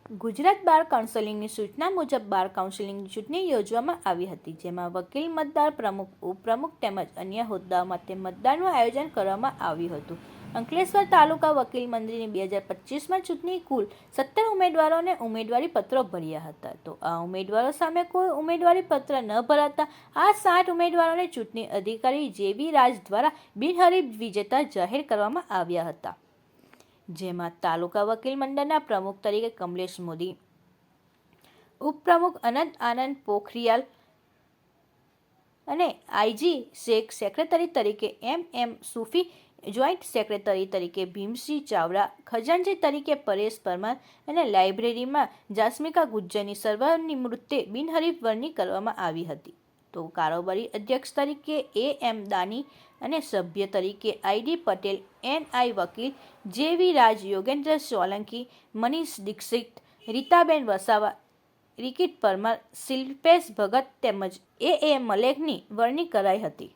ગુજરાત બાર કાઉન્સિલની સૂચના મુજબ બાર કાઉન્સિલની ચૂંટણી યોજવામાં આવી હતી, જેમાં વકીલ, મતદાર, પ્રમુખ, ઉપપ્રમુખ તેમજ અન્ય હોદ્દાઓ માટે મતદાનનું આયોજન કરવામાં આવ્યું હતું. અંકલેશ્વર તાલુકા વકીલ મંડળની 2025માં ચૂંટણી કુલ 17 ઉમેદવારોને ઉમેદવારી પત્રો ભર્યા હતા. તો આ ઉમેદવારો સામે કોઈ ઉમેદવારી પત્ર ન ભરાતા આ 60 ઉમેદવારોને ચૂંટણી અધિકારી જે.વી. રાજ દ્વારા બિનહરીફ વિજેતા જાહેર કરવામાં આવ્યા હતા. જેમાં તાલુકા વકીલ મંડળના પ્રમુખ તરીકે કમલેશ મોદી, ઉપપ્રમુખ અનંત આનંદ પોખરિયાલ અને આઈજી શેખ, સેક્રેટરી તરીકે એમ સૂફી, જોઈન્ટ સેક્રેટરી તરીકે ભીમસિંહ ચાવડા, ખજાનચી તરીકે પરેશ પરમાર અને લાઇબ્રેરીમાં જાસ્મિકા ગુજ્જરની સર્વનિવૃત્તે બિનહરીફ વરણી કરવામાં આવી હતી. તો કારોબારી અધ્યક્ષ તરીકે એ.એમ. દાની અને સભ્ય તરીકે આઈ.ડી. પટેલ, એન.આઈ. વકીલ, જે.વી. રાજ, યોગેન્દ્ર સોલંકી, મનીષ દીક્ષિત, રીતાબેન વસાવા, રિકિટ પરમાર, શિલ્પેશ ભગત તેમજ એ.એ. મલેકની વરણી કરાઈ હતી.